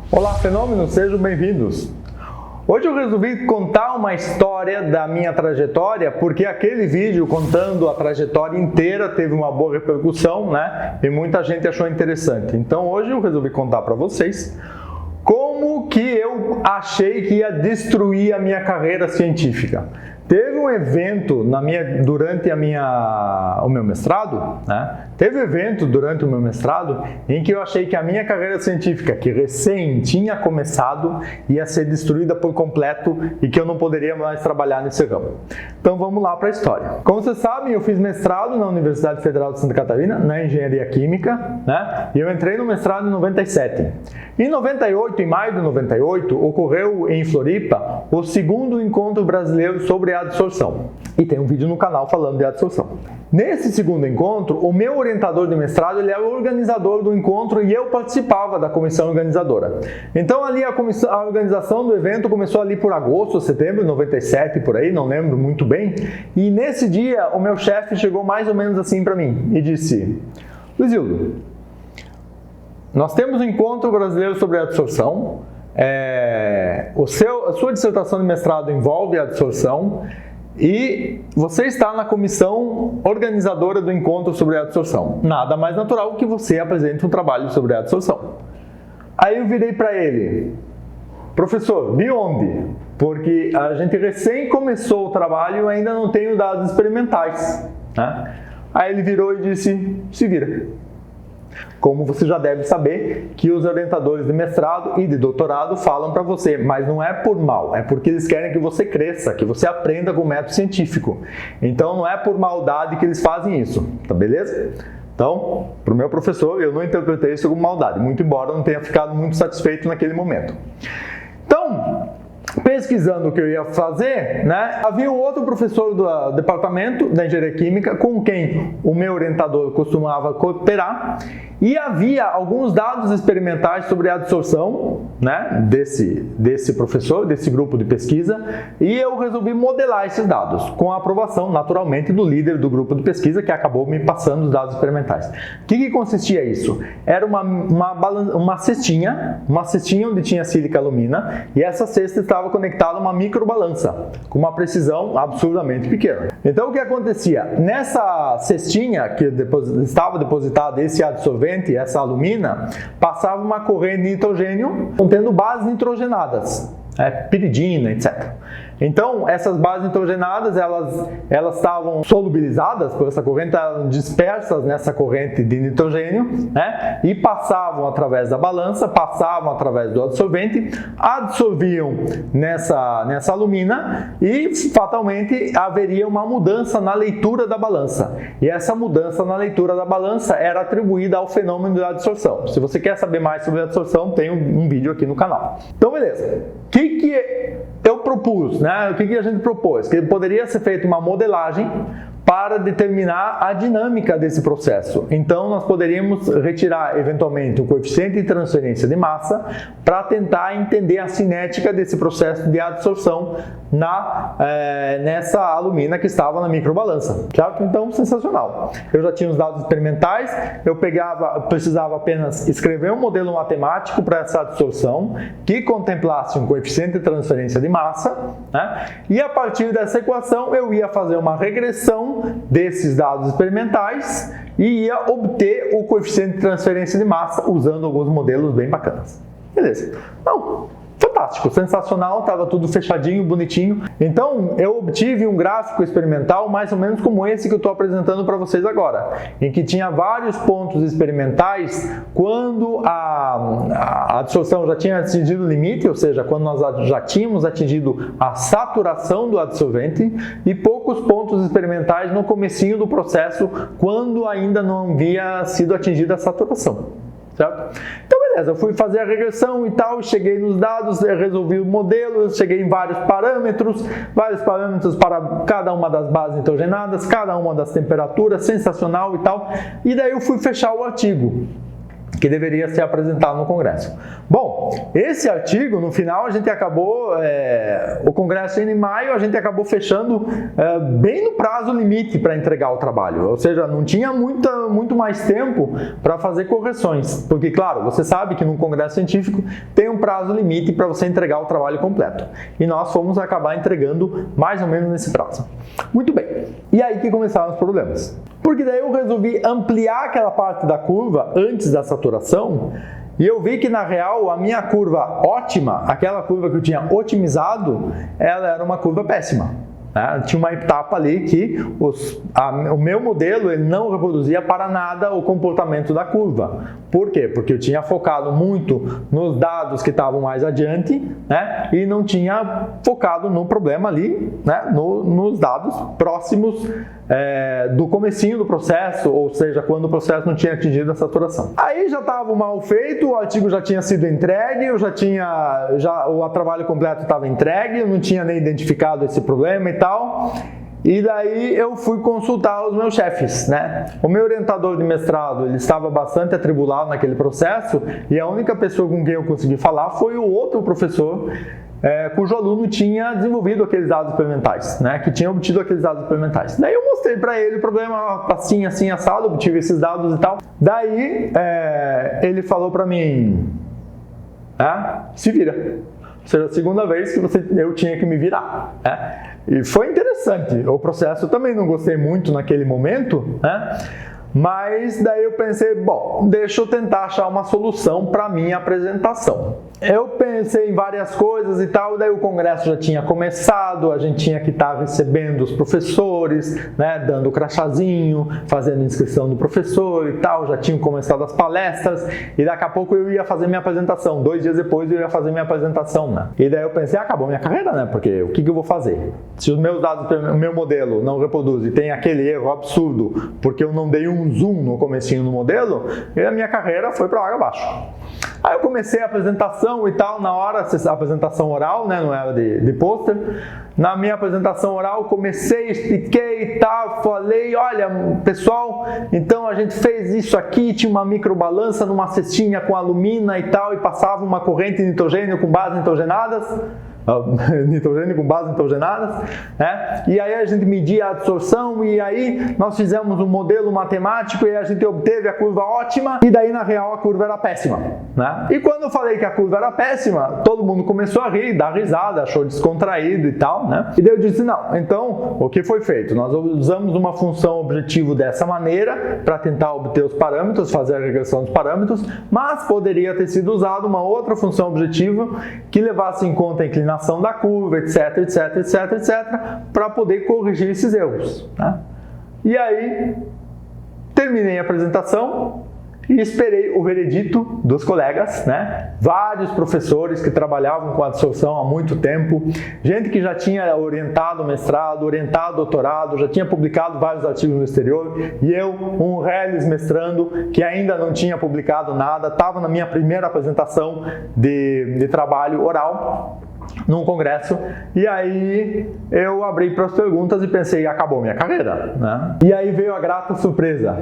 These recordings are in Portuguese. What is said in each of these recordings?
Olá, fenômenos, sejam bem-vindos! Hoje eu resolvi contar uma história da minha trajetória, porque aquele vídeo contando a trajetória inteira teve uma boa repercussão, né? E muita gente achou interessante. Então hoje eu resolvi contar para vocês como que eu achei que ia destruir a minha carreira científica. Teve um evento durante o meu mestrado, né? Teve um evento durante o meu mestrado em que eu achei que a minha carreira científica, que recém tinha começado, ia ser destruída por completo e que eu não poderia mais trabalhar nesse ramo. Então vamos lá para a história. Como vocês sabem, eu fiz mestrado na Universidade Federal de Santa Catarina, na Engenharia Química, né? E eu entrei no mestrado em 97. Em 98, em maio de 98, ocorreu em Floripa o segundo encontro brasileiro sobre adsorção. E tem um vídeo no canal falando de adsorção. Nesse segundo encontro, o meu orientador de mestrado, ele era o organizador do encontro e eu participava da comissão organizadora. Então ali a organização do evento começou ali por agosto, setembro de 97, por aí, não lembro muito bem. E nesse dia, o meu chefe chegou mais ou menos assim para mim e disse: Luizildo, nós temos um encontro brasileiro sobre adsorção, a sua dissertação de mestrado envolve a adsorção e você está na comissão organizadora do encontro sobre a adsorção. Nada mais natural que você apresente um trabalho sobre a adsorção. Aí eu virei para ele: professor, de onde? Porque a gente recém começou o trabalho e ainda não tenho dados experimentais, né? Aí ele virou e disse: se vira. Como você já deve saber que os orientadores de mestrado e de doutorado falam para você, mas não é por mal, é porque eles querem que você cresça, que você aprenda com o método científico. Então não é por maldade que eles fazem isso, tá beleza? Então, para o meu professor, eu não interpretei isso como maldade, muito embora eu não tenha ficado muito satisfeito naquele momento. Então, pesquisando o que eu ia fazer, né, havia um outro professor do departamento da Engenharia Química com quem o meu orientador costumava cooperar e havia alguns dados experimentais sobre a adsorção, né, desse professor, desse grupo de pesquisa, e eu resolvi modelar esses dados com a aprovação, naturalmente, do líder do grupo de pesquisa, que acabou me passando os dados experimentais. O que consistia isso? Era uma cestinha onde tinha sílica alumina, e essa cesta estava conectada a uma microbalança, com uma precisão absurdamente pequena. Então o que acontecia? Nessa cestinha que estava depositada esse adsorvente, essa alumina, passava uma corrente de nitrogênio contendo bases nitrogenadas, piridina, etc. Então, essas bases nitrogenadas, elas estavam solubilizadas por essa corrente, estavam dispersas nessa corrente de nitrogênio, né? E passavam através da balança, passavam através do adsorvente, adsorviam nessa alumina e, fatalmente, haveria uma mudança na leitura da balança. E essa mudança na leitura da balança era atribuída ao fenômeno da adsorção. Se você quer saber mais sobre a adsorção, tem um vídeo aqui no canal. Então, beleza. O que eu propus, né? O que a gente propôs? Que poderia ser feita uma modelagem para determinar a dinâmica desse processo. Então, nós poderíamos retirar, eventualmente, o coeficiente de transferência de massa para tentar entender a cinética desse processo de adsorção nessa alumina que estava na microbalança. Certo? Então, sensacional. Eu já tinha os dados experimentais, eu precisava apenas escrever um modelo matemático para essa adsorção que contemplasse um coeficiente de transferência de massa, né? E a partir dessa equação eu ia fazer uma regressão desses dados experimentais e ia obter o coeficiente de transferência de massa usando alguns modelos bem bacanas. Beleza. Então, fantástico, sensacional, estava tudo fechadinho, bonitinho. Então, eu obtive um gráfico experimental mais ou menos como esse que eu estou apresentando para vocês agora, em que tinha vários pontos experimentais quando a adsorção já tinha atingido o limite, ou seja, quando nós já tínhamos atingido a saturação do adsorvente, e poucos pontos experimentais no comecinho do processo, quando ainda não havia sido atingida a saturação. Certo? Então, beleza, eu fui fazer a regressão e tal, cheguei nos dados, resolvi o modelo, cheguei em vários parâmetros para cada uma das bases nitrogenadas, cada uma das temperaturas, sensacional e tal, e daí eu fui fechar o artigo que deveria ser apresentado no congresso. Bom, esse artigo, no final, a gente acabou, o congresso indo em maio, a gente acabou fechando bem no prazo limite para entregar o trabalho, ou seja, não tinha muito mais tempo para fazer correções, porque, claro, você sabe que num congresso científico tem um prazo limite para você entregar o trabalho completo, e nós fomos acabar entregando mais ou menos nesse prazo. Muito bem, e aí que começaram os problemas, porque daí eu resolvi ampliar aquela parte da curva antes da saturação, e eu vi que, na real, a minha curva ótima, aquela curva que eu tinha otimizado, ela era uma curva péssima. Tinha uma etapa ali que o meu modelo ele não reproduzia para nada o comportamento da curva. Por quê? Porque eu tinha focado muito nos dados que estavam mais adiante, né? E não tinha focado no problema ali, né? Nos dados próximos do comecinho do processo, ou seja, quando o processo não tinha atingido a saturação. Aí já estava mal feito, o artigo já tinha sido entregue, o trabalho completo estava entregue, eu não tinha nem identificado esse problema e tal. E daí eu fui consultar os meus chefes, né? O meu orientador de mestrado, ele estava bastante atribulado naquele processo, e a única pessoa com quem eu consegui falar foi o outro professor cujo aluno tinha desenvolvido aqueles dados experimentais, né? Que tinha obtido aqueles dados experimentais. Daí eu mostrei para ele o problema, assim, assado, obtive esses dados e tal. Daí ele falou para mim, se vira. Ou seja, a segunda vez que eu tinha que me virar. E foi interessante. O processo eu também não gostei muito naquele momento, né? Mas daí eu pensei, bom, deixa eu tentar achar uma solução para a minha apresentação. Eu pensei em várias coisas e tal, daí o congresso já tinha começado, a gente tinha que estar recebendo os professores, né, dando o crachazinho, fazendo inscrição do professor e tal, já tinham começado as palestras, e daqui a pouco eu ia fazer minha apresentação, 2 dias depois eu ia fazer minha apresentação, né? E daí eu pensei, acabou minha carreira, né, porque o que eu vou fazer? Se os meus dados, o meu modelo não reproduz e tem aquele erro absurdo, porque eu não dei um zoom no comecinho do modelo, e a minha carreira foi para lá abaixo. Aí eu comecei a apresentação e tal, na hora, a apresentação oral, né, não era de pôster. Na minha apresentação oral, comecei, expliquei e tal, falei, olha, pessoal, então a gente fez isso aqui, tinha uma microbalança numa cestinha com alumina e tal, e passava uma corrente de nitrogênio com bases nitrogenadas, nitrogênio com bases nitrogenadas, né? E aí a gente media a absorção, e aí nós fizemos um modelo matemático e a gente obteve a curva ótima, e daí na real a curva era péssima, né? E quando eu falei que a curva era péssima, todo mundo começou a rir, dar risada, achou descontraído e tal, né? E daí eu disse, não, então o que foi feito? Nós usamos uma função objetivo dessa maneira para tentar obter os parâmetros, fazer a regressão dos parâmetros, mas poderia ter sido usada uma outra função objetiva que levasse em conta a inclinação da curva, etc, etc, etc, etc, para poder corrigir esses erros, né? E aí, terminei a apresentação e esperei o veredito dos colegas, né? Vários professores que trabalhavam com absorção há muito tempo, gente que já tinha orientado mestrado, orientado doutorado, já tinha publicado vários artigos no exterior, e eu, um reles mestrando, que ainda não tinha publicado nada, estava na minha primeira apresentação de trabalho oral num congresso, e aí eu abri para as perguntas e pensei, acabou minha carreira, né? E aí veio a grata surpresa.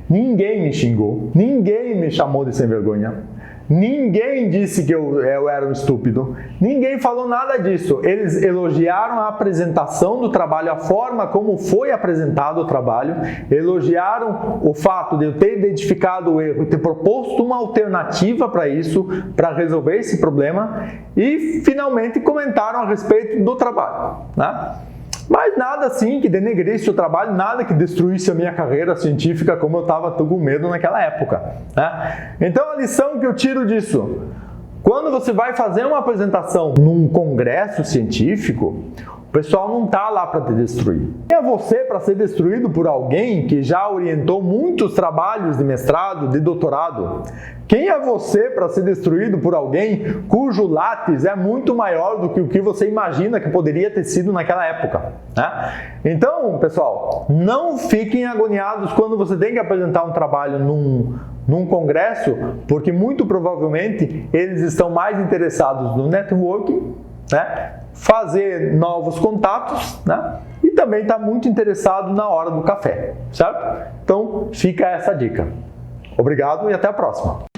Ninguém me xingou, ninguém me chamou de sem vergonha, ninguém disse que eu era um estúpido, ninguém falou nada disso. Eles elogiaram a apresentação do trabalho, a forma como foi apresentado o trabalho, elogiaram o fato de eu ter identificado o erro e ter proposto uma alternativa para isso, para resolver esse problema, e finalmente comentaram a respeito do trabalho, né? Mas nada assim que denegrisse o trabalho, nada que destruísse a minha carreira científica, como eu estava com medo naquela época, né? Então a lição que eu tiro disso, quando você vai fazer uma apresentação num congresso científico, o pessoal não está lá para te destruir. Quem é você para ser destruído por alguém que já orientou muitos trabalhos de mestrado, de doutorado? Quem é você para ser destruído por alguém cujo látis é muito maior do que o que você imagina que poderia ter sido naquela época, né? Então, pessoal, não fiquem agoniados quando você tem que apresentar um trabalho num congresso, porque muito provavelmente eles estão mais interessados no networking, né? Fazer novos contatos, né? E também está muito interessado na hora do café, certo? Então, fica essa dica. Obrigado e até a próxima.